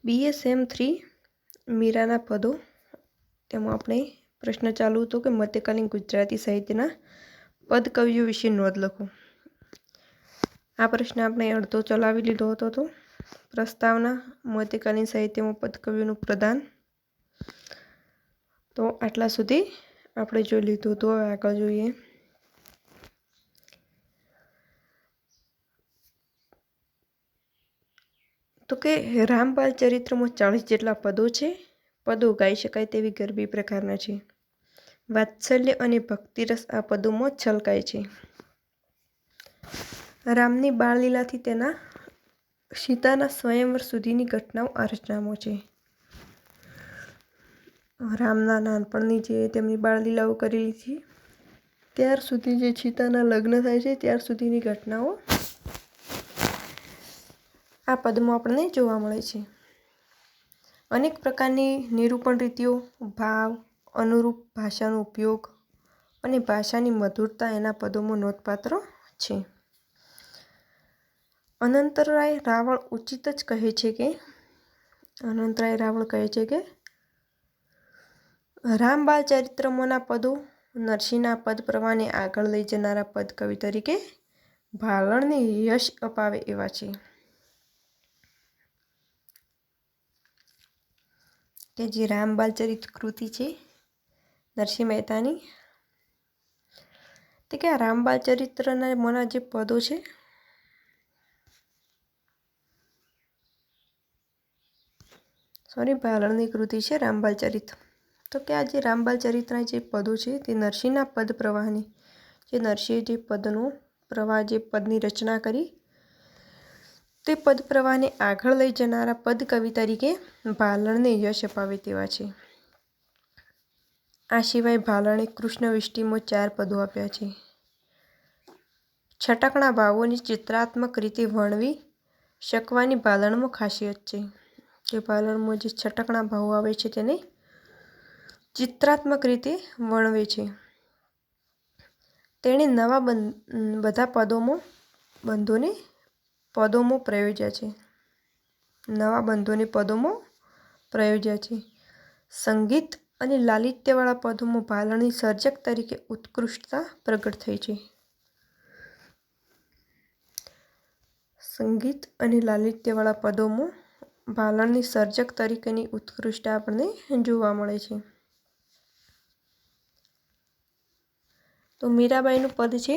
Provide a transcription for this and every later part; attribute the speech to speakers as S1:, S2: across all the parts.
S1: BSM3 મીરાના પદો તેમાં આપણે પ્રશ્ન ચાલુ હતો કે મધ્યકાલીન ગુજરાતી સાહિત્યના પદ કવિઓ વિશે નોંધ લખો। આ પ્રશ્ન આપણે અડધો ચલાવી લીધો હતો તો પ્રસ્તાવના મધ્યકાલીન સાહિત્યમાં પદ કવિઓનું પ્રદાન તો આટલા સુધી આપણે જોઈ લીધું તો હવે આગળ જોઈએ। તો કે રામબાલ ચરિત્રમાં 40 જેટલા પદો છે। પદો ગાઈ શકાય તેવી ગરબી પ્રકારના છે। વાત્સલ્ય અને ભક્તિરસ આ પદોમાં છલકાય છે। રામની બાળલીલાથી તેના સીતાના સ્વયંવર સુધીની ઘટનાઓ આ રચનામાં છે। રામના નાનપણની જે તેમની બાળલીલાઓ કરેલી છે ત્યાર સુધી જે સીતાના લગ્ન થાય છે ત્યાર સુધીની ઘટનાઓ આ પદમાં આપણને જોવા મળે છે। અનેક પ્રકારની નિરૂપણ રીતિઓ, ભાવ, અનુરૂપ ભાષાનો ઉપયોગ અને ભાષાની મધુરતા એના પદોમાં નોંધપાત્ર છે। અનંતરાય રાવળ ઉચિત જ કહે છે કે રામબાલ ચરિત્રમાંના પદો નરસિંહના પદ પ્રવાહને આગળ લઈ જનારા પદ કવિ તરીકે ભાલણને યશ અપાવે એવા છે। કે જે રામબાલ ચરિત્ર કૃતિ છે નરસિંહ મહેતાની, તે કે આ રામબાલ ચરિત્રના મના જે પદો છે ભાલણની કૃતિ છે રામબાલ ચરિત્ર। તો કે આ જે રામબાલ ચરિત્રના જે પદો છે તે નરસિંહના પદ પ્રવાહની જે નરસિંહ જે પદનો પ્રવાહ જે પદની રચના કરી તે પદ પ્રવાહને આગળ લઈ જનારા પદ કવિ તરીકે ભાલણને યશ અપાવે તેવા છે। આ સિવાય ભાલણે કૃષ્ણવિષ્ટિમાં 4 પદો આપ્યા છે। છટકણા ભાવોની ચિત્રાત્મક રીતે વર્ણવી શકવાની ભાલણમાં ખાસિયત છે। કે ભાલણમાં જે છટકણા ભાવો આવે છે તેને ચિત્રાત્મક રીતે વર્ણવે છે। તેણે નવા બધા બંધોને પદોમાં પ્રયોજ્યા છે। નવા બંધોને પદોમાં પ્રયોજ્યા છે। સંગીત અને લાલિત્યવાળા પદોમાં ભાલણની સર્જક તરીકે ઉત્કૃષ્ટતા પ્રગટ થઈ છે। સંગીત અને લાલિત્યવાળા પદોમાં ભાલણની સર્જક તરીકેની ઉત્કૃષ્ટતા આપણને જોવા મળે છે। તો મીરાબાઈનું પદ છે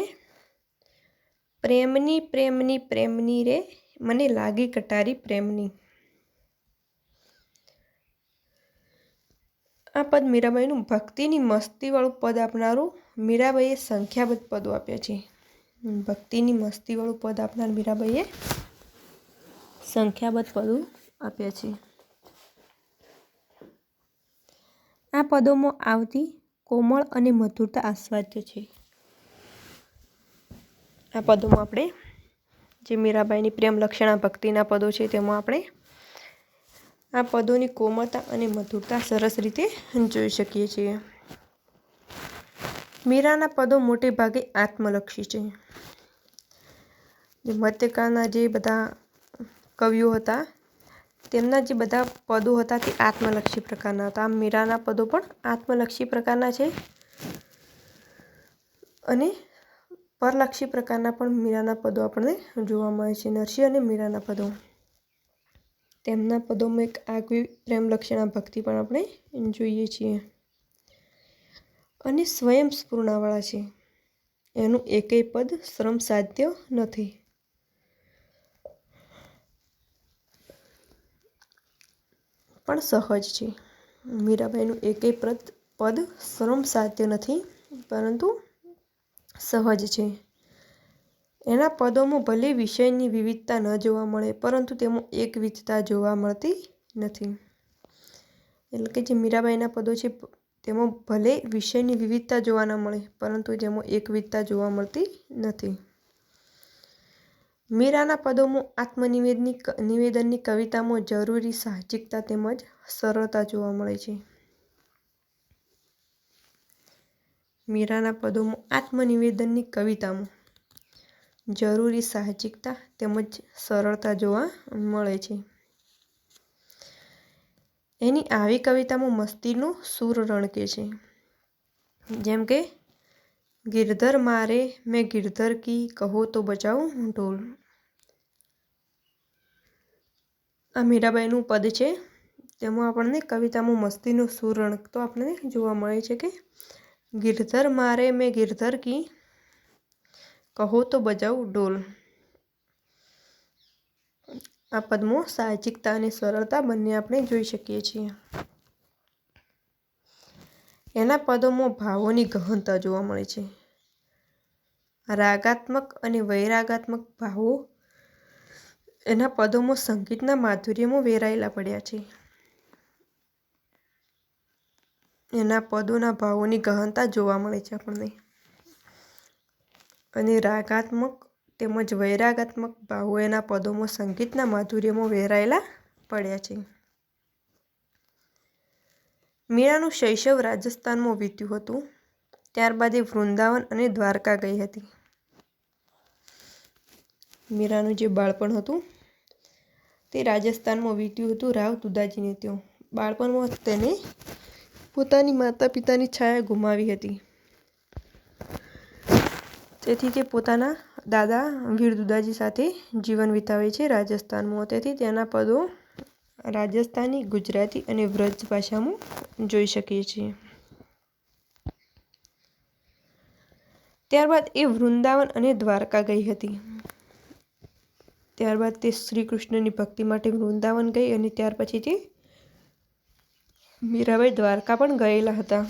S1: પ્રેમની પ્રેમની પ્રેમની રે મને લાગી કટારી પ્રેમની। આ પદ મીરાબાઈનું ભક્તિની મસ્તીવાળું પદ આપનારું મીરાબાઈએ સંખ્યાબદ્ધ પદો આપ્યા છે। ભક્તિની મસ્તીવાળું પદ આપનાર મીરાબાઈએ સંખ્યાબદ્ધ પદો આપ્યા છે। આ પદોમાં આવતી કોમળ અને મધુરતા આસ્વાદ્ય છે। આ પદોમાં આપણે જે મીરાબાઈની પ્રેમ લક્ષણા ભક્તિના પદો છે તેમાં આપણે આ પદોની કોમળતા અને મધુરતા સરસ રીતે જોઈ શકીએ છીએ। મીરાના પદો મોટે ભાગે આત્મલક્ષી છે। જે મધ્યકાળના જે બધા કવિઓ હતા તેમના જે બધા પદો હતા તે આત્મલક્ષી પ્રકારના હતા। આમ મીરાના પદો પણ આત્મલક્ષી પ્રકારના છે અને પરલક્ષી પ્રકારના પણ મીરાના પદો આપણને જોવા મળે છે। નરસિંહ અને મીરાના પદો તેમના પદોમાં એક આગવી પ્રેમ લક્ષણા ભક્તિ પણ આપણે જોઈએ છીએ અને સ્વયં સ્ફૂર્ણાવાળા છે। એનું એકેય પદ શ્રમ સાધ્ય નથી। પણ સહજ છે। મીરાબાઈનું એકેય પદ શ્રમ સાધ્ય નથી પરંતુ સહજ છે। એના પદોમાં ભલે વિષયની વિવિધતા ન જોવા મળે પરંતુ તેમાં એકવિધતા જોવા મળતી નથી। એટલે કે જે મીરાબાઈના પદો છે તેમાં ભલે વિષયની વિવિધતા જોવા ન મળે પરંતુ જેમાં એકવિધતા જોવા મળતી નથી। મીરાના પદોમાં આત્મનિવેદનની કવિતામાં જરૂરી સાહજિકતા તેમજ સરળતા જોવા મળે છે। મીરાના પદોમાં આત્મનિવેદનની કવિતામાં જરૂરી સાહજિકતા તેમજ સરળતા જોવા મળે છે। એની આવી કવિતામાં મસ્તીનો સૂર રણકે છે. જેમ કે ગિરધર મારે મેં ગિરધર કી કહો તો બજાઉં ઢોલ. આ મીરાબાઈનું પદ છે. તેમાં આપણને કવિતામાં મસ્તીનો સૂર રણકતો આપણને જોવા મળે છે કે ગિરધર મારે મેં ગિરધર કી કહો તો બજાઉં ઢોલ. આ પદમાં સાહજિકતા અને સરળતા બંને આપણે જોઈ શકીએ છીએ. એના પદોમાં ભાવોની ગહનતા જોવા મળે છે. રાગાત્મક અને વૈરાગાત્મક ભાવો એના પદોમાં સંગીતના માધુર્યમાં વેરાયેલા પડ્યા છે. એના પદોના ભાવોની ગહનતા જોવા મળે છે આપણને. અને રાગાત્મક તેમજ વૈરાગાત્મક ભાવો એના પદોમાં સંગીતના માધુર્યમાં વેરાયેલા પડ્યા છે. મીરાનું શૈશવ રાજસ્થાનમાં વીત્યું હતું. ત્યારબાદ એ વૃંદાવન અને દ્વારકા ગઈ હતી. મીરાનું જે બાળપણ હતું તે રાજસ્થાનમાં વીત્યું હતું રાવ તુદાજીને ત્યાં. બાળપણમાં તેને પોતાની માતા પિતાની છાયા ગુમાવી હતી. તેથી તે પોતાના દાદા વીર દુદાજી સાથે જીવન વિતાવે છે રાજસ્થાનમાં. તેથી તેના પદો રાજસ્થાની, ગુજરાતી અને વ્રજ ભાષામાં જોઈ શકીએ છીએ. ત્યારબાદ એ વૃંદાવન અને દ્વારકા ગઈ હતી. ત્યારબાદ તે શ્રી કૃષ્ણની ભક્તિ માટે વૃંદાવન ગઈ અને ત્યાર પછી તે મીરાબાઈ દ્વારકા પણ ગયેલા હતા.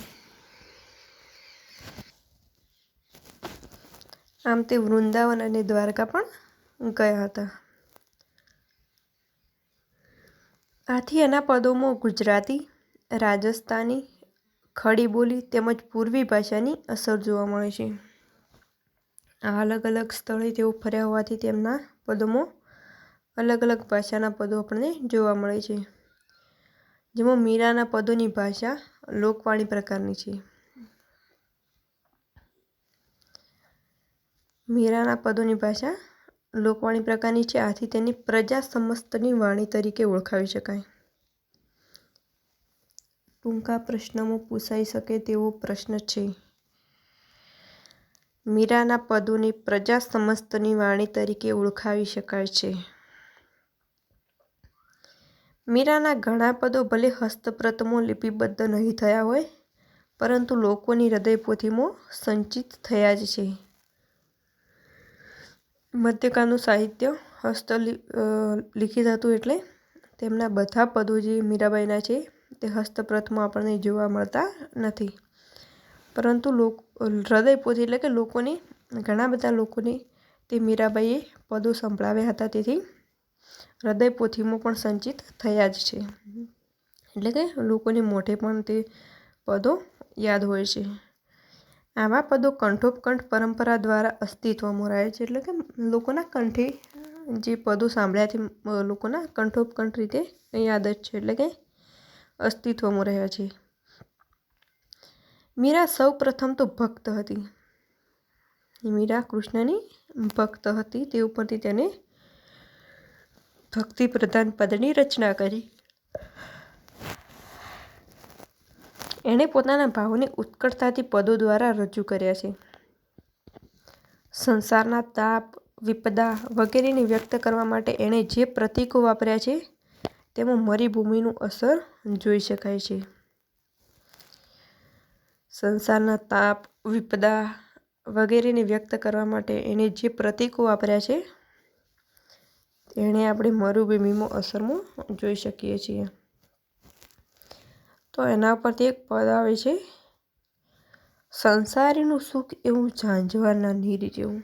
S1: આમ તે વૃંદાવન અને દ્વારકા પણ ગયા હતા. આથી એના પદોમાં ગુજરાતી, રાજસ્થાની, ખડી બોલી તેમજ પૂર્વી ભાષાની અસર જોવા મળે છે. આ અલગ અલગ સ્થળે તેઓ ફર્યા હોવાથી તેમના પદોમાં અલગ અલગ ભાષાના પદો આપણને જોવા મળે છે. જેમાં મીરાના પદોની ભાષા લોકવાણી પ્રકારની છે. મીરાના પદોની ભાષા લોકવાણી પ્રકારની છે. આથી તેની પ્રજા સમસ્તની વાણી તરીકે ઓળખાવી શકાય. ટૂંકા પ્રશ્નમાં પૂછાઈ શકે તેવો પ્રશ્ન છે. મીરાના પદોની પ્રજા સમસ્તની વાણી તરીકે ઓળખાવી શકાય છે. મીરાના ઘણા પદો ભલે હસ્તપ્રતમાં લિપિબદ્ધ નહીં થયા હોય, પરંતુ લોકોની હૃદયપોથીમાં સંચિત થયા જ છે. મધ્યકાળનું સાહિત્ય લિખિત હતું એટલે તેમના બધા પદો જે મીરાબાઈના છે તે હસ્તપ્રતમાં આપણને જોવા મળતા નથી. પરંતુ હૃદયપોથી એટલે કે લોકોની ઘણા બધા લોકોની તે મીરાબાઈએ પદો સંભળાવ્યા હતા. તેથી હૃદયપોથીમાં પણ સંચિત થયા જ છે. એટલે કે લોકોની મોઢે પણ તે પદો યાદ હોય છે. આવા પદો કંઠોપકંઠ પરંપરા દ્વારા અસ્તિત્વમાં રહે છે. એટલે કે લોકોના કંઠે જે પદો સાંભળ્યાથી લોકોના કંઠોપકંઠ રીતે યાદ જ છે. એટલે કે અસ્તિત્વમાં રહ્યા છે. મીરા સૌ પ્રથમ તો ભક્ત હતી. મીરા કૃષ્ણની ભક્ત હતી. તે ઉપરથી તેને ભક્તિ પ્રધાન પદની રચના કરી. એણે પોતાના ભાવોને ઉત્કટતાથી પદો દ્વારા રજૂ કર્યા છે. સંસારના તાપ, વિપદા વગેરેને વ્યક્ત કરવા માટે એણે જે પ્રતીકો વાપર્યા છે તેમાં મરુભૂમિનું અસર જોઈ શકાય છે. સંસારના તાપ, વિપદા વગેરેને વ્યક્ત કરવા માટે એણે જે પ્રતીકો વાપર્યા છે એને આપણે મરુભૂમિમાં અસરમાં જોઈ શકીએ છીએ. તો એના પરથી એક પદ આવે છે, સંસારીનું સુખ એવું ઝાંઝવાના નીર જેવું.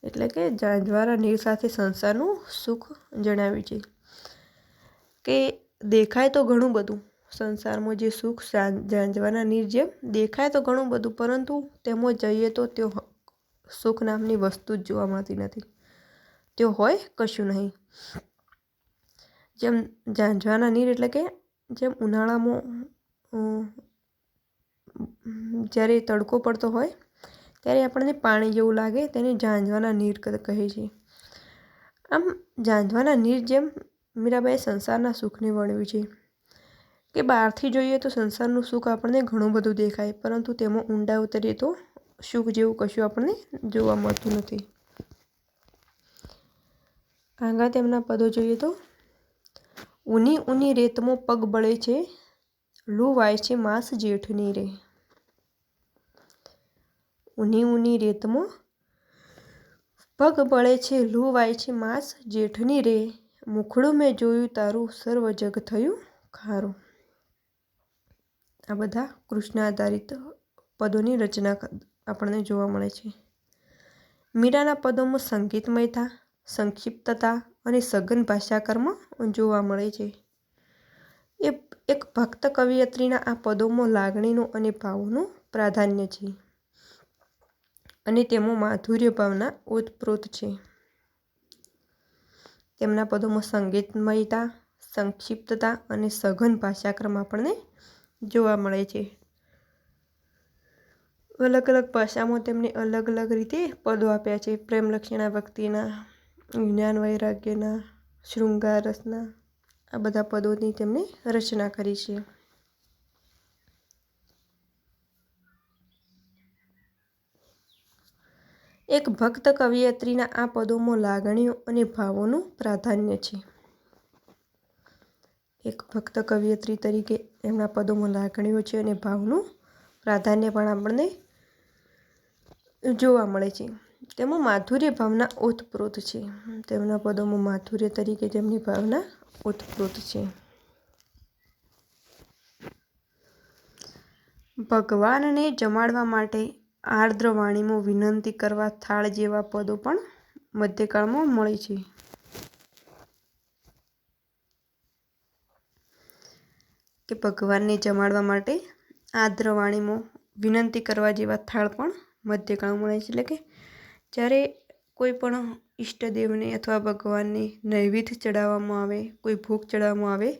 S1: એટલે કે ઝાંઝવાના નીર સાથે સંસારનું સુખ જણાવ્યું છે કે દેખાય તો ઘણું બધું સંસારમાં જે સુખ ઝાંઝવાના નીર જેમ દેખાય તો ઘણું બધું, પરંતુ તેમાં જઈએ તો તે સુખ નામની વસ્તુ જ જોવા મળતી નથી. તે હોય કશું નહીં. જેમ ઝાંઝવાના નીર એટલે કે જેમ ઉનાળામાં જ્યારે તડકો પડતો હોય ત્યારે આપણને પાણી જેવું લાગે તેને ઝાંઝવાના નીર કહે છે. આમ ઝાંઝવાના નીર જેમ મીરાબાઈએ સંસારના સુખને વર્ણવ્યું છે કે બહારથી જોઈએ તો સંસારનું સુખ આપણને ઘણું બધું દેખાય, પરંતુ તેમાં ઊંડા ઉતરીએ તો સુખ જેવું કશું આપણને જોવા મળતું નથી. આગળ તેમના પદો જોઈએ તો ઊની ઊની રેતમાં પગ બળે છે, લૂ વાય છે માસ જેઠની રે. ઊની ઊની રેતમાં પગ બળે છે, લૂ વાય છે માસ જેઠની રે. મુખડું મેં જોયું તારું સર્વ જગ થયું ખારું. આ બધા કૃષ્ણ આધારિત પદોની રચના આપણને જોવા મળે છે. મીરાના પદોમાં સંગીતમયતા, સંક્ષિપ્તતા અને સઘન ભાષાકર્મ જોવા મળે છે. એક ભક્ત કવિયત્રીના આ પદોમાં લાગણીનું અને ભાવનું પ્રાધાન્ય છે અને તેમાં માધુર્ય ભાવના ઓતપ્રોત છે. તેમના પદોમાં સંગીતમયતા, સંક્ષિપ્તતા અને સઘન ભાષાક્રમ આપણને જોવા મળે છે. અલગ અલગ ભાષામાં તેમને અલગ અલગ રીતે પદો આપ્યા છે. પ્રેમલક્ષણા, ભક્તિના, જ્ઞાન વૈરાગ્યના, શૃંગાર રસના, આ બધા પદોની તેમણે રચના કરી છે. એક ભક્ત કવિયત્રીના આ પદોમાં લાગણીઓ અને ભાવોનું પ્રાધાન્ય છે. એક ભક્ત કવિયત્રી તરીકે એમના પદોમાં લાગણીઓ છે અને ભાવનું પ્રાધાન્ય પણ આપણને જોવા મળે છે. તેમાં માધુર્ય ભાવના ઓતપ્રોત છે. તેમના પદોમાં માધુર્ય તરીકે તેમની ભાવના ઓતપ્રોત છે. ભગવાનને જમાડવા માટે આર્દ્ર વાણીમાં વિનંતી કરવા થાળ જેવા પદો પણ મધ્યકાળમાં મળે છે. કે ભગવાનને જમાડવા માટે આર્દ્ર વાણીમાં વિનંતી કરવા જેવા થાળ પણ મધ્યકાળમાં મળે છે. એટલે કે જ્યારે કોઈ પણ ઈષ્ટદેવને અથવા ભગવાનને નૈવેદ્ય ચડાવવામાં આવે, કોઈ ભોગ ચડાવવામાં આવે,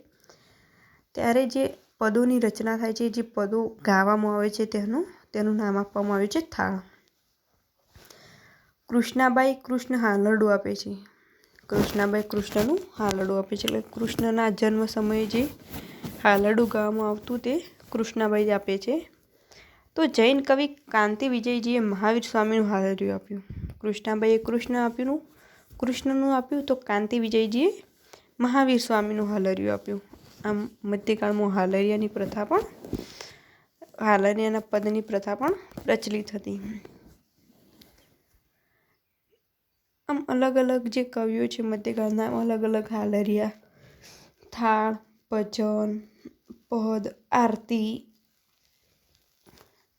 S1: ત્યારે જે પદોની રચના થાય છે, જે પદો ગાવામાં આવે છે, તેનું નામ આપવામાં આવ્યું છે થાળ. કૃષ્ણાબાઈ કૃષ્ણ હાલરડું આપે છે. કૃષ્ણાબાઈ કૃષ્ણનું હાલરડું આપે છે. એટલે કૃષ્ણના જન્મ સમયે જે હાલરડું ગાવામાં આવતું તે કૃષ્ણાબાઈ આપે છે. તો જૈન કવિ કાંતિ વિજયજીએ મહાવીર સ્વામીનું હાલરડું આપ્યું. કૃષ્ણાબાઈએ કૃષ્ણનું આપ્યું, તો કાંતિ વિજયજીએ મહાવીર સ્વામીનું હાલરડું આપ્યું. આમ મધ્યકાળમાં હાલરિયાના પદની પ્રથા પણ પ્રચલિત હતી. આમ અલગ અલગ જે કવિઓ છે મધ્યકાળના, અલગ અલગ હાલરિયા, થાળ, ભજન, પદ, આરતી,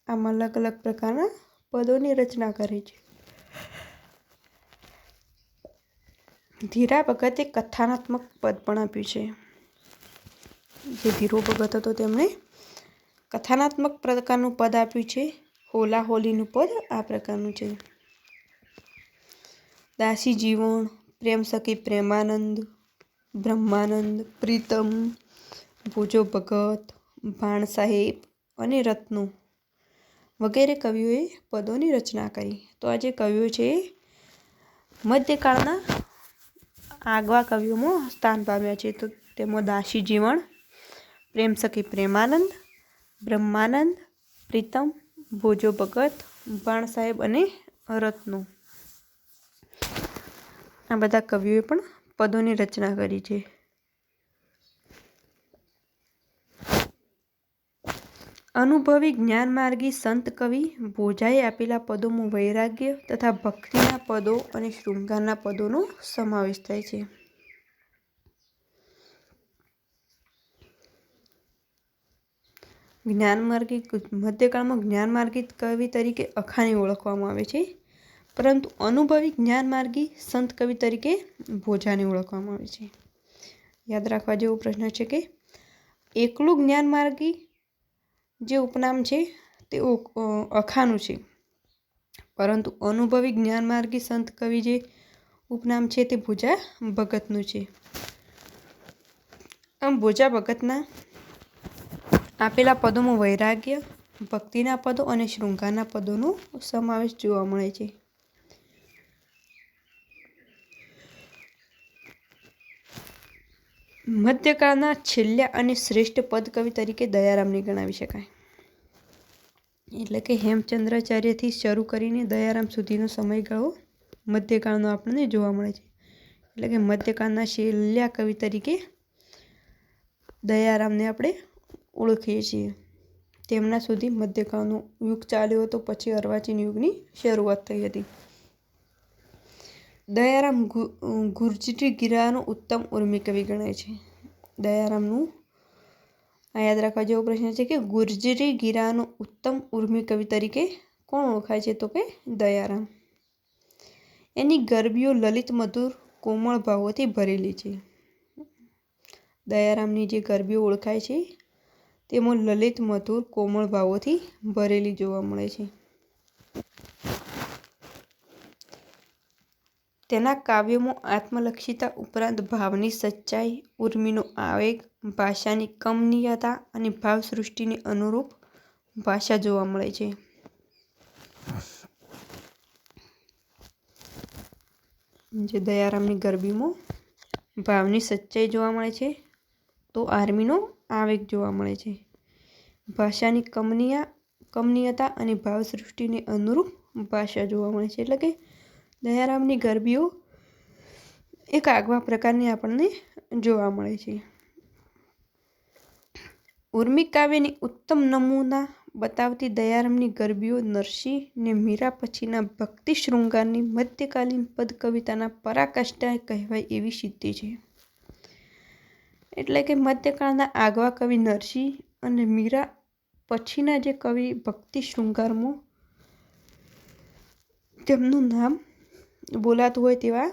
S1: આમ અલગ અલગ પ્રકારના પદોની રચના કરે છે. ધીરા ભગતે કથાનાત્મક પદ પણ આપ્યું છે. જે ધીરો ભગત હતો તેમણે કથાનાત્મક પ્રકારનું પદ આપ્યું છે. હોલા હોલીનું પદ આ પ્રકારનું છે. દાસી જીવણ, પ્રેમ સખી પ્રેમાનંદ, બ્રહ્માનંદ, પ્રીતમ, ભોજો ભગત, ભાણ સાહેબ અને રત્નો વગેરે કવિઓએ પદોની રચના કરી. તો આ જે કવિઓ છે એ મધ્યકાળના આગવા કવિઓમાં સ્થાન પામ્યા છે. તો તેમાં દાસી જીવણ, પ્રેમ સખી પ્રેમાનંદ, બ્રહ્માનંદ, પ્રીતમ, ભોજો ભગત, ભાણ સાહેબ અને રત્નો, આ બધા કવિઓએ પણ પદોની રચના કરી છે. અનુભવી જ્ઞાનમાર્ગી સંત કવિ ભોજાએ આપેલા પદોમાં વૈરાગ્ય તથા ભક્તિના પદો અને શૃંગારના પદોનો સમાવેશ થાય છે. મધ્યકાળમાં જ્ઞાનમાર્ગી કવિ તરીકે અખાને ઓળખવામાં આવે છે, પરંતુ અનુભવી જ્ઞાનમાર્ગી સંત કવિ તરીકે ભોજાને ઓળખવામાં આવે છે. યાદ રાખવા જેવો પ્રશ્ન છે કે એકલું જ્ઞાનમાર્ગી જે ઉપનામ છે તે અખાનું છે, પરંતુ અનુભવી જ્ઞાનમાર્ગી સંત કવિ જે ઉપનામ છે તે ભોજા ભગતનું છે. આમ ભોજા ભગતના આપેલા પદોમાં વૈરાગ્ય, ભક્તિના પદો અને શૃંગારના પદોનો સમાવેશ જોવા મળે છે. મધ્યકાળના છેલ્લા અને શ્રેષ્ઠ પદકવિ તરીકે દયારામને ગણાવી શકાય. એટલે કે હેમચંદ્રાચાર્યથી શરૂ કરીને દયારામ સુધીનો સમયગાળો મધ્યકાળનો આપણને જોવા મળે છે. એટલે કે મધ્યકાળના છેલ્લા કવિ તરીકે દયારામને આપણે ઓળખીએ છીએ. તેમના સુધી મધ્યકાળનો યુગ ચાલ્યો હતો, પછી અર્વાચીન યુગની શરૂઆત થઈ હતી. દયારામ ગુર્જરી ગિરાનો ઉત્તમ ઉર્મી કવિ ગણાય છે. દયારામનું આ યાદ રાખવા જેવો પ્રશ્ન છે કે ગુર્જરી ગિરાનો ઉત્તમ ઉર્મી કવિ તરીકે કોણ ઓળખાય છે? તો કે દયારામ. એની ગરબીઓ લલિત મધુર કોમળ ભાવોથી ભરેલી છે. દયારામની જે ગરબીઓ ઓળખાય છે તેમાં લલિત મધુર કોમળ ભાવોથી ભરેલી જોવા મળે છે. તેના કાવ્યોમાં આત્મલક્ષિતા ઉપરાંત ભાવની સચ્ચાઈ, ઉર્મિનો આવેગ, ભાષાની કમનીયતા અને ભાવસૃષ્ટિને અનુરૂપ ભાષા જોવા મળે છે. જે દયારામની ગરબીમાં ભાવની સચ્ચાઈ જોવા મળે છે, તો આર્મીનો આવેગ જોવા મળે છે. ભાષાની કમનીયતા અને ભાવસૃષ્ટિને અનુરૂપ ભાષા જોવા મળે છે. એટલે કે દયારામની ગરબીઓ એક આગવા પ્રકારની આપણને જોવા મળે છે. ઉર્મી કાવ્યની ઉત્તમ નમૂના બતાવતી દયારામની ગરબીઓ નરસિંહ ને મીરા પછીના ભક્તિ શૃંગારની મધ્યકાલીન પદ કવિતાના પરાકાષ્ઠા કહેવાય એવી સિદ્ધિ છે. એટલે કે મધ્યકાળના આગવા કવિ નરસિંહ અને મીરા પછીના જે કવિ ભક્તિ શૃંગારમાં તેમનું નામ બોલાતું હોય તેવા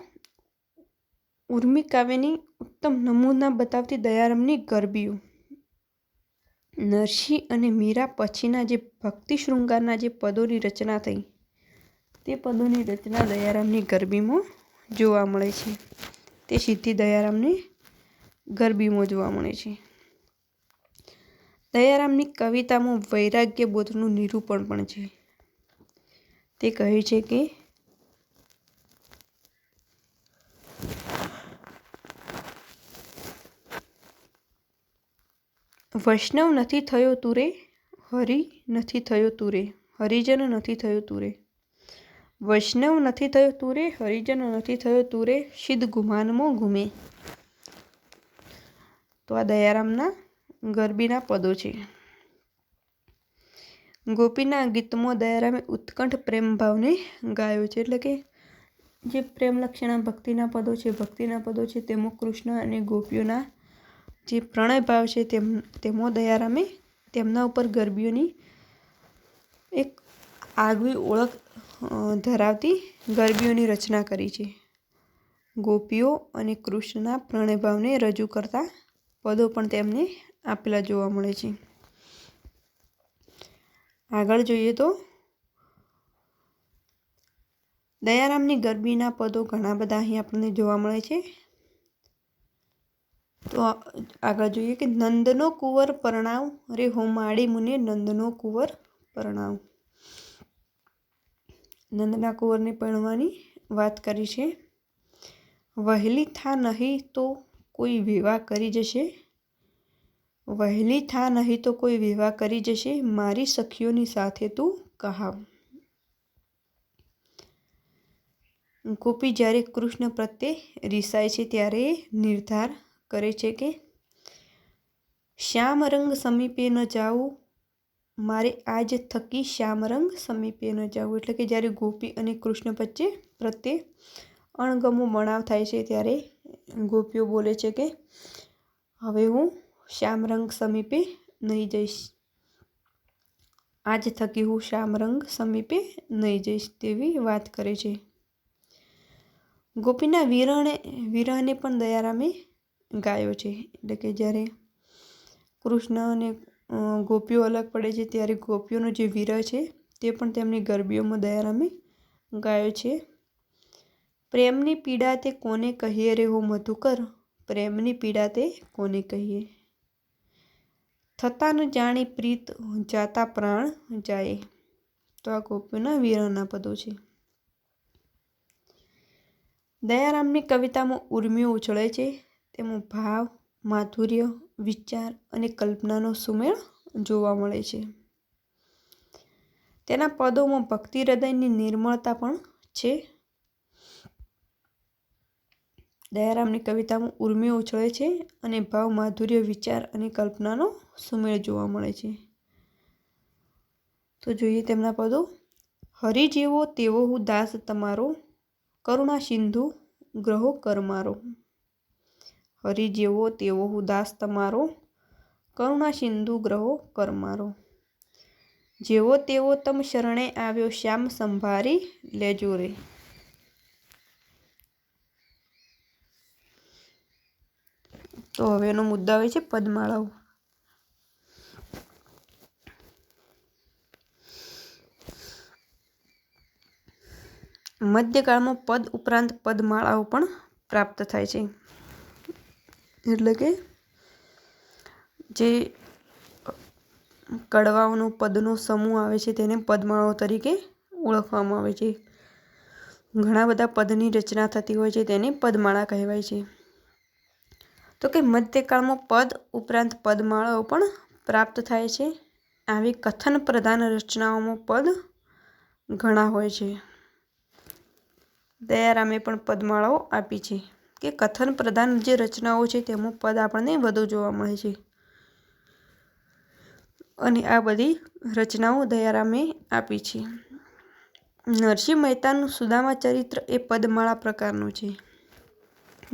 S1: ઉર્મી કાવ્યની ઉત્તમ નમૂના બતાવતી દયારામની ગરબીઓ નરસિંહ અને મીરા પછીના જે ભક્તિ શૃંગારના જે પદોની રચના થઈ તે પદોની રચના દયારામની ગરબીમાં જોવા મળે છે. તે સિદ્ધિ દયારામની ગરબીમાં જોવા મળે છે. દયારામની કવિતામાં વૈરાગ્ય બોધનું નિરૂપણ પણ છે. તે કહે છે કે વૈષ્ણવ નથી થયો તુરે, હરિ નથી થયો તુરે, હરિજન નથી થયો તુરે. વૈષ્ણવ નથી થયો તુરે, હરિજન નથી થયો તુરે, સિદ્ધ ગુમાનમાં ઘૂમે. તો આ દયારામના ગરબીના પદો છે. ગોપીના ગીતમાં દયારામે ઉત્કંઠ પ્રેમ ભાવને ગાયો છે. એટલે કે જે પ્રેમ લક્ષણા ભક્તિના પદો છે તેમાં કૃષ્ણ અને ગોપીઓના જે પ્રણય ભાવ છે તેમાં દયારામે તેમના ઉપર ગરબીઓની એક આગવી ઓળખ ધરાવતી ગરબીઓની રચના કરી છે. ગોપીઓ અને કૃષ્ણના પ્રણય ભાવને રજૂ કરતા પદો પણ તેમને આપેલા જોવા મળે છે. આગળ જોઈએ તો દયારામની ગરબીના પદો ઘણા બધા અહીં આપણને જોવા મળે છે. તો આગળ જોઈએ કે નંદનો કુંવર પરણાવ રે હો માડી મુને નંદનો કુંવર પરણાવ. નંદના કુંવરને પરણવાની વાત કરી છે. વહેલી થા નહીં તો કોઈ વિવાહ કરી જશે, વહેલી થા નહીં તો કોઈ વિવાહ કરી જશે, મારી સખીઓની સાથે તું કહાવ. ગોપી જ્યારે કૃષ્ણ પ્રત્યે રિસાય છે ત્યારે એ નિર્ધાર કરે છે કે શ્યામ રંગ સમીપે ન જાવું, મારે આજ થકી શ્યામ રંગ સમીપે ન જાવું. એટલે કે જ્યારે ગોપી અને કૃષ્ણ પ્રત્યે અણગમો બનાવ થાય છે ત્યારે ગોપીઓ બોલે છે કે હવે હું શ્યામ રંગ સમીપે નહીં જઈશ, આજ થકી હું શ્યામ રંગ સમીપે નહીં જઈશ તેવી વાત કરે છે. ગોપીના વિરહને પણ દયારામે ગાયો છે. એટલે કે જ્યારે કૃષ્ણ અને ગોપીઓ અલગ પડે છે ત્યારે ગોપીઓનો જે વિરહ છે તે પણ તેમની ગરબીઓમાં દયારામે ગાયો છે. પ્રેમની પીડા તે કોને કહીએ રે હો મધુકર, પ્રેમની પીડા તે કોને કહીએ, થતા ન જાણી પ્રીત જાતા પ્રાણ જાય. તો આ ગોપીઓના વિરહના પદો છે. દયારામની કવિતામાં ઉર્મિઓ ઉછળે છે. તેમાં ભાવ, માધુર્ય, વિચાર અને કલ્પનાનો સુમેળ જોવા મળે છે. તેના પદોમાં ભક્તિ હૃદયની નિર્મળતા પણ છે. દયારામની કવિતામાં ઉર્મિઓ ઉછળે છે અને ભાવ, માધુર્ય, વિચાર અને કલ્પનાનો સુમેળ જોવા મળે છે. તો જોઈએ તેમના પદો. હરિ જેવો તેવો હું દાસ તમારો, કરુણા સિંધુ ગ્રહો કર મારો. હરિ જેવો તેવો હું દાસ તમારો, કરુણા સિંધુ ગ્રહો કર મારો. જેવો તેવો તમ શરણે આવ્યો, શ્યામ સંભારી લેજો રે. તો હવે એનો મુદ્દા હોય છે પદમાળાઓ. મધ્યકાળમાં પદ ઉપરાંત પદમાળાઓ પણ પ્રાપ્ત થાય છે. એટલે કે જે કડવાઓનો પદનો સમૂહ આવે છે તેને પદમાળાઓ તરીકે ઓળખવામાં આવે છે. ઘણા બધા પદની રચના થતી હોય છે તેને પદમાળા કહેવાય છે. તો કે મધ્યકાળમાં પદ ઉપરાંત પદમાળાઓ પણ પ્રાપ્ત થાય છે. આવી કથન પ્રધાન રચનાઓમાં પદ ઘણા હોય છે. દયારામે પણ પદમાળાઓ આપી છે કે કથન પ્રધાન જે રચનાઓ છે તેમાં પદ આપણને વધુ જોવા મળે છે. અને આ બધી રચનાઓ દયારામે આપી છે. નરસિંહ મહેતાનું સુદામા ચરિત્ર એ પદમાળા પ્રકારનું છે.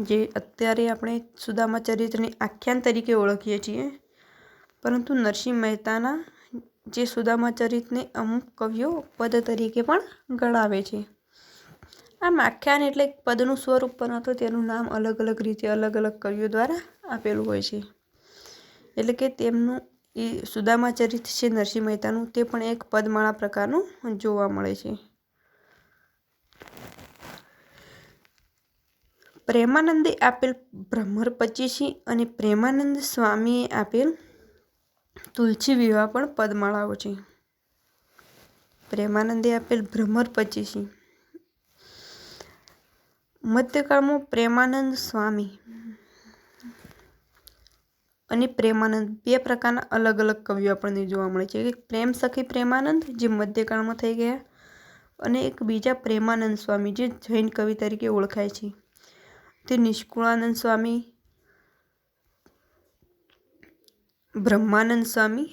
S1: જે અત્યારે આપણે સુદામા ચરિત્રની આખ્યાન તરીકે ઓળખીએ છીએ, પરંતુ નરસિંહ મહેતાના જે સુદામા ચરિત્રને અમુક કવિઓ પદ તરીકે પણ ગણાવે છે. આમ આખ્યાન એટલે પદનું સ્વરૂપ પણ હતું, તેનું નામ અલગ અલગ રીતે અલગ અલગ કવિઓ દ્વારા આપેલું હોય છે. એટલે કે તેમનું એ સુદામા ચરિત્ર છે નરસિંહ મહેતાનું, તે પણ એક પદમાળા પ્રકારનું જોવા મળે છે. પ્રેમાનંદે આપેલ ભ્રમર પચીસી અને પ્રેમાનંદ સ્વામીએ આપેલ તુલસી વિવાહ પણ પદમાળાઓ છે. પ્રેમાનંદે આપેલ ભ્રમર પચીસી. મધ્યકાળમાં પ્રેમાનંદ સ્વામી અને પ્રેમાનંદ બે પ્રકારના અલગ અલગ કવિઓ આપણને જોવા મળે છે. એક પ્રેમ સખી પ્રેમાનંદ જે મધ્યકાળમાં થઈ ગયા, અને એક બીજા પ્રેમાનંદ સ્વામી જે જૈન કવિ તરીકે ઓળખાય છે. તે નિષ્કુળાનંદ સ્વામી, બ્રહ્માનંદ સ્વામી,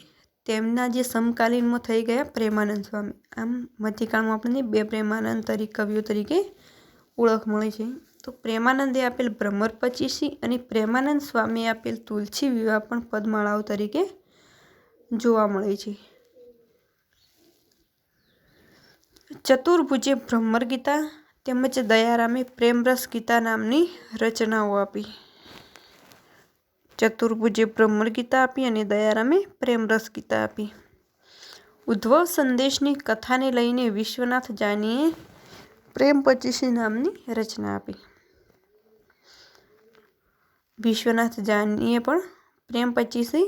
S1: તેમના જે સમકાલીનમાં થઈ ગયા પ્રેમાનંદ સ્વામી. આમ મધ્યકાળમાં આપણને બે પ્રેમાનંદ કવિઓ તરીકે ઓળખ મળે છે. તો પ્રેમાનંદે આપેલ ભ્રમર પચીસી અને પ્રેમાનંદ સ્વામીએ આપેલ તુલસી વિવાહ પણ પદમાળાઓ તરીકે જોવા મળે છે. ચતુર્ભુજે ભ્રમર ગીતા તેમજ દયારામે પ્રેમરસ ગીતા નામની રચનાઓ આપી. ચતુર્ભુજે ભ્રમર ગીતા આપી અને દયારામે પ્રેમરસ ગીતા આપી. ઉદ્ભવ સંદેશની કથાને લઈને વિશ્વનાથ જાનીએ પ્રેમ પચીસી નામની રચના આપી. વિશ્વનાથ જાનીએ પણ પ્રેમ પચીસી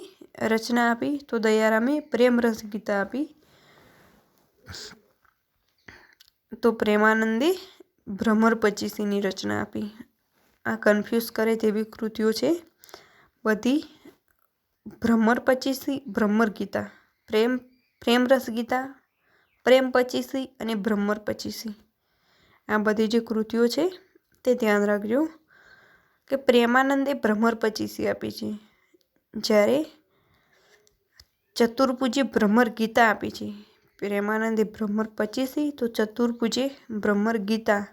S1: રચના આપી, તો દયારામે પ્રેમરસ ગીતા આપી. તો પ્રેમાનંદે ભ્રમર પચીસીની રચના આપી. આ કન્ફ્યુઝ કરે તેવી કૃતિઓ છે બધી. ભ્રમર પચીસી, ભ્રમર ગીતા, પ્રેમરસ ગીતા, પ્રેમ પચીસી અને ભ્રમર પચીસી, આ બધી જે કૃતિઓ છે તે ધ્યાન રાખજો કે પ્રેમાનંદે ભ્રમર પચીસી આપી છે, જ્યારે ચતુર્ભુજે ભ્રમર ગીતા આપી છે. પ્રેમાનંદે ભ્રમર પચીસી, તો ચતુર્ભુજે ભ્રમર ગીતા.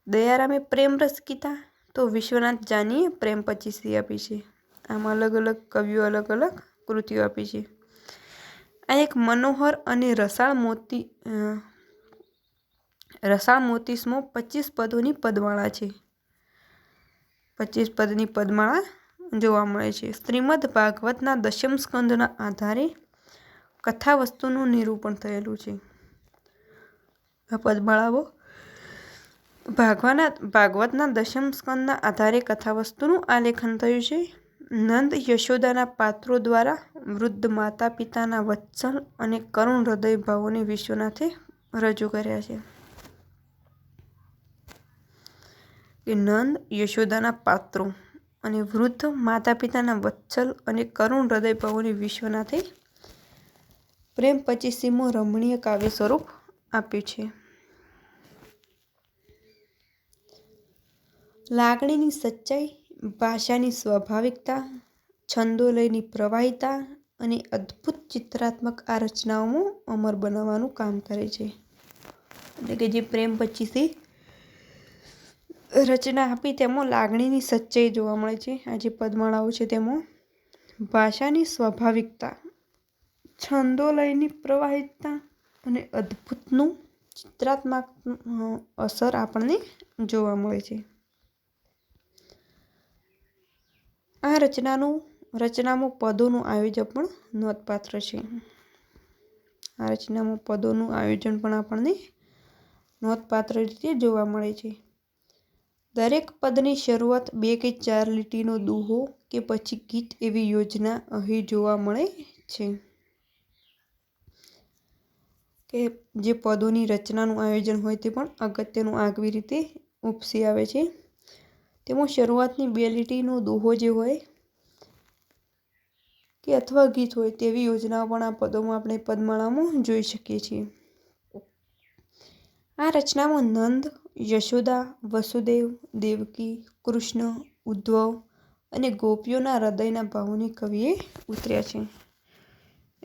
S1: દયારામે પ્રેમરસ ગીતા, તો વિશ્વનાથ જાનીએ પ્રેમ પચીસી આપી છે. આમ અલગ અલગ કવિઓ અલગ અલગ કૃતિઓ આપી છે. આ એક મનોહર અને રસાળ મોતીસમાં 25 પદોની પદમાળા છે. 25 પદની પદમાળા જોવા મળે છે. શ્રીમદ ભાગવતના દશમ સ્કંદના આધારે કથા વસ્તુનું નિરૂપણ થયેલું છે. આ પદમાળાઓ ભાગવતના દશમ સ્કંદના આધારે કથા વસ્તુનું આલેખન થયું છે. નંદ યશોદાના પાત્રો દ્વારા વૃદ્ધ માતા પિતાના વત્સલ અને કરુણ હૃદય ભાવોને વિશ્વનાથે રજૂ કર્યા છે. કે નંદ યશોદાના પાત્રો અને વૃદ્ધ માતા પિતાના વત્સલ અને કરુણ હૃદય પવોની વિશ્વનાથે પ્રેમ 25મો રમણીય કાવ્ય સ્વરૂપ આપ્યું છે. લાગણીની સચ્ચાઈ, ભાષાની સ્વાભાવિકતા, છંદોલયની પ્રવાહિતા અને અદ્ભુત ચિત્રાત્મક આ રચનાઓમાં અમર બનાવવાનું કામ કરે છે. એટલે કે જે પ્રેમ 25 રચના આપી તેમાં લાગણીની સચ્ચાઈ જોવા મળે છે. આ જે પદમાળાઓ છે તેમાં ભાષાની સ્વાભાવિકતા, છંદોલયની પ્રવાહિતતા અને અદ્ભુતનું ચિત્રાત્મક અસર આપણને જોવા મળે છે. આ રચનામાં પદોનું આયોજન પણ નોંધપાત્ર છે. આ રચનામાં પદોનું આયોજન પણ આપણને નોંધપાત્ર રીતે જોવા મળે છે. દરેક પદની શરૂઆત 2 કે 4 લીટીનો દુહો કે પછી ગીત એવી યોજના અહીં જોવા મળે છે. કે જે પદોની રચનાનું આયોજન હોય તે પણ અગત્યનું આગવી રીતે ઉપસી આવે છે. તેમાં શરૂઆતની 2 લીટીનો દુહો જે હોય કે અથવા ગીત હોય તેવી યોજનાઓ પણ આ પદોમાં આપણે પદમાળામાં જોઈ શકીએ છીએ. આ રચનામાં નંદ, યશોદા, વસુદેવ, દેવકી, કૃષ્ણ, ઉદ્ધવ અને ગોપીઓના હૃદયના ભાવોની કવિએ ઉતર્યા છે.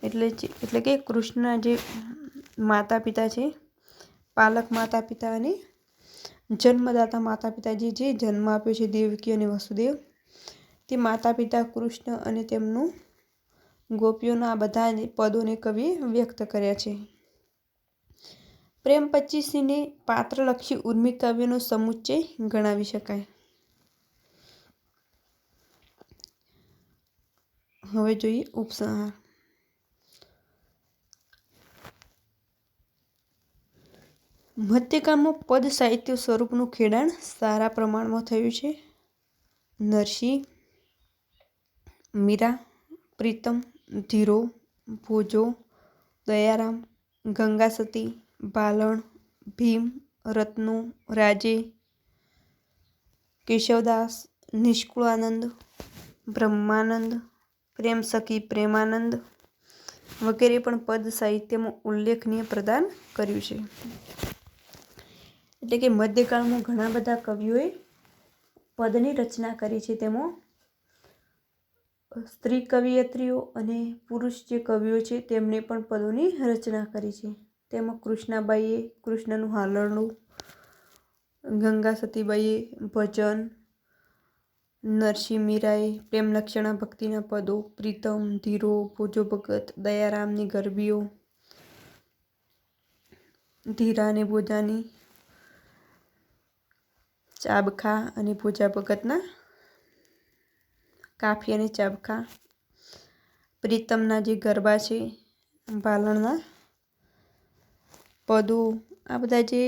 S1: એટલે કે કૃષ્ણના જે માતા પિતા છે, પાલક માતા પિતા અને જન્મદાતા માતા પિતા જે જન્મ આપ્યો છે દેવકી અને વસુદેવ, તે માતા પિતા કૃષ્ણ અને તેમનું ગોપીઓના આ બધા પદોને કવિએ વ્યક્ત કર્યા છે. પ્રેમ 25ને પાત્રલક્ષી ઉર્મિક કાવ્યનો સમુચ્ચય ગણાવી શકાય. હવે જોઈએ ઉપસંહાર. મધ્યકાળમાં પદ સાહિત્ય સ્વરૂપનું ખેડાણ સારા પ્રમાણમાં થયું છે. નરસિંહ, મીરા, પ્રીતમ, ધીરો, ભોજો, દયારામ, ગંગાસતી, ભાલણ, ભીમ, રત્નો, રાજે, કેશવદાસ, નિષ્કુળાનંદ, બ્રહ્માનંદ, પ્રેમસખી પ્રેમાનંદ વગેરે પણ પદ સાહિત્યમાં ઉલ્લેખનીય પ્રદાન કર્યું છે. એટલે કે મધ્યકાળમાં ઘણા બધા કવિઓએ પદની રચના કરી છે. તેમાં સ્ત્રી કવિયત્રીઓ અને પુરુષ જે કવિઓ છે તેમણે પણ પદોની રચના કરી છે. તેમાં કૃષ્ણાબાઈએ કૃષ્ણનું હાલરડું, ગંગા સતીબાઈએ ભજન, નરસિંહ મીરાએ પ્રેમલક્ષણા ભક્તિના પદો, પ્રીતમ, ધીરો, ભોજો ભગત, દયારામની ગરબીઓ, ધીરા અને ભોજાની ચાબખા અને ભોજા ભગતના કાફી અને ચાબખા, પ્રીતમના જે ગરબા છે, ભાલણના પદો, આ બધા જે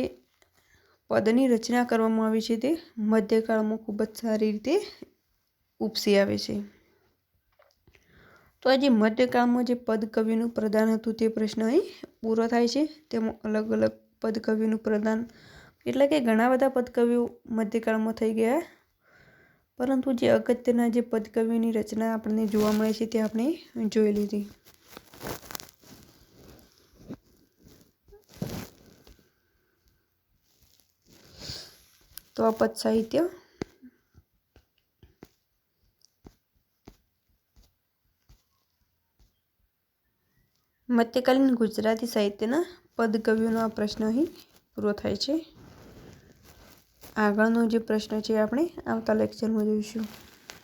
S1: પદની રચના કરવામાં આવી છે તે મધ્યકાળમાં ખૂબ જ સારી રીતે ઉપસી આવે છે. તો આ જે મધ્યકાળમાં જે પદ કવિનું પ્રદાન હતું તે પ્રશ્ન અહીં પૂરો થાય છે. તેમાં અલગ અલગ પદ કવિનું પ્રદાન એટલે કે ઘણા બધા પદ કવિઓ મધ્યકાળમાં થઈ ગયા, પરંતુ જે અગત્યના જે પદ કવિની રચના આપણને જોવા મળે છે તે આપણે જોઈ લીધી. તો આ પદ સાહિત્ય મધ્યકાલીન ગુજરાતી સાહિત્યના પદ કવિઓનો આ પ્રશ્ન અહીં પૂરો થાય છે. આગળનો જે પ્રશ્ન છે આપણે આવતા લેક્ચરમાં જોઈશું.